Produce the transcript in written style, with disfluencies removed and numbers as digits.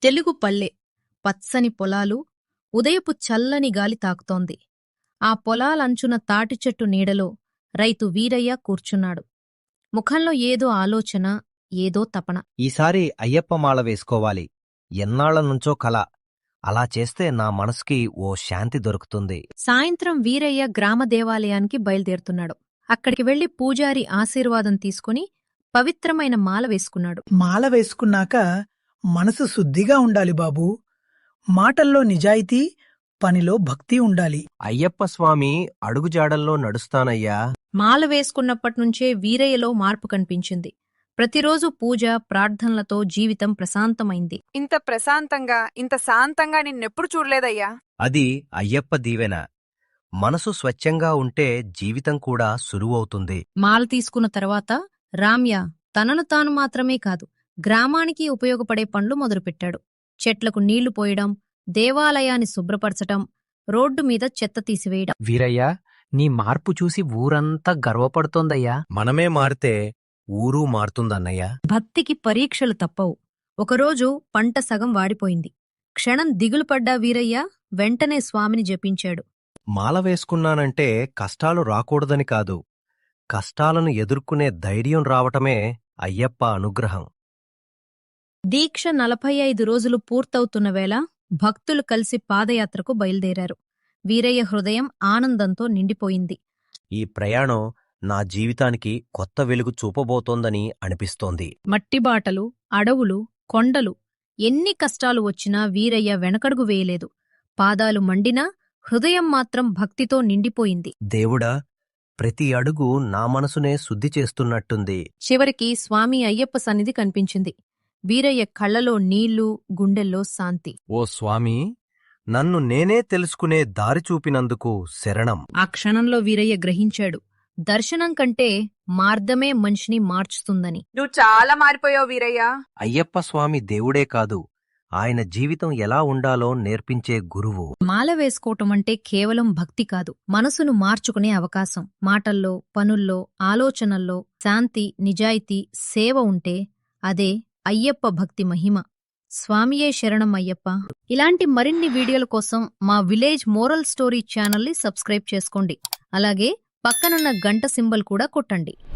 తెలుగు పల్లె, పచ్చని పొలాలు, ఉదయపు చల్లని గాలి తాకుతోంది. ఆ పొలాలంచున తాటిచెట్టు నీడలో రైతు వీరయ్య కూర్చున్నాడు. ముఖంలో ఏదో ఆలోచన, ఏదో తపన. ఈసారి అయ్యప్ప మాల వేసుకోవాలి. ఎన్నాళ్లనుంచో కల. అలా చేస్తే నా మనసుకి ఓ శాంతి దొరుకుతుంది. సాయంత్రం వీరయ్య గ్రామ దేవాలయానికి బయలుదేరుతున్నాడు. అక్కడికి వెళ్లి పూజారి ఆశీర్వాదం తీసుకుని పవిత్రమైన మాల వేసుకున్నాడు. మాల వేసుకున్నాక మనసు శుద్ధిగా ఉండాలి బాబూ. మాటల్లో నిజాయితీ, పనిలో భక్తి ఉండాలి. అయ్యప్ప స్వామి అడుగుజాడల్లో నడుస్తానయ్యా. మాల వేసుకున్నప్పట్నుంచే వీరయ్యలో మార్పు కనిపించింది. ప్రతిరోజు పూజ, ప్రార్థనలతో జీవితం ప్రశాంతమైంది. ఇంత ప్రశాంతంగా, ఇంత శాంతంగా నిన్నెప్పుడు చూడలేదయ్యా. అది అయ్యప్ప దీవెన. మనసు స్వచ్ఛంగా ఉంటే జీవితం కూడా సులువవుతుంది. మాల తీసుకున్న తర్వాత రామ్య తనను తాను మాత్రమే కాదు, గ్రామానికి ఉపయోగపడే పనులు మొదలుపెట్టాడు. చెట్లకు నీళ్లు పోయడం, దేవాలయాన్ని శుభ్రపరచటం, రోడ్డు మీద చెత్త తీసివేయడం. వీరయ్యా, నీ మార్పు చూసి ఊరంతా గర్వపడుతోందయ్యా. మనమే మారితే ఊరూ మారుతుందన్నయ్యా. భక్తికి పరీక్షలు తప్పవు. ఒకరోజు పంట సగం వాడిపోయింది. క్షణం దిగులుపడ్డా వీరయ్య వెంటనే స్వామిని జపించాడు. మాల వేసుకున్నానంటే కష్టాలు రాకూడదని కాదు, కష్టాలను ఎదుర్కొనే ధైర్యం రావటమే అయ్యప్ప అనుగ్రహం. దీక్ష 45 రోజులు పూర్తవుతున్న వేళ భక్తులు కలిసి పాదయాత్రకు బయలుదేరారు. వీరయ్య హృదయం ఆనందంతో నిండిపోయింది. ఈ ప్రయాణం నా జీవితానికి కొత్త వెలుగు చూపబోతోందని అనిపిస్తోంది. మట్టిబాటలు, అడవులు, కొండలు, ఎన్ని కష్టాలు వచ్చినా వీరయ్య వెనకడుగు వేయలేదు. పాదాలు మండినా హృదయం మాత్రం భక్తితో నిండిపోయింది. దేవుడా, ప్రతి అడుగు నా మనసునే శుద్ధి చేస్తున్నట్టుంది. చివరికి స్వామి అయ్యప్ప సన్నిధి కనిపించింది. వీరయ్య కళ్లలో నీళ్లు, గుండెల్లో శాంతి. ఓ స్వామీ, నన్ను నేనే తెలుసుకునే దారి చూపినందుకు శరణం. ఆ క్షణంలో వీరయ్య గ్రహించాడు, దర్శనం కంటే మార్గమే మనిషిని మార్చుతుందని. నువ్వు చాలా మారిపోయావు వీరయ్యా. అయ్యప్ప స్వామి దేవుడే కాదు, ఆయన జీవితం ఎలా ఉండాలో నేర్పించే గురువు. మాల వేసుకోవటమంటే కేవలం భక్తి కాదు, మనసును మార్చుకునే అవకాశం. మాటల్లో, పనుల్లో, ఆలోచనల్లో శాంతి, నిజాయితీ, సేవ ఉంటే అదే అయ్యప్ప భక్తి మహిమ. స్వామియే శరణం అయ్యప్ప. ఇలాంటి మరిన్ని వీడియోల కోసం మా విలేజ్ మోరల్ స్టోరీ ఛానల్ని సబ్స్క్రైబ్ చేసుకోండి. అలాగే పక్కనున్న గంట సింబల్ కూడా కొట్టండి.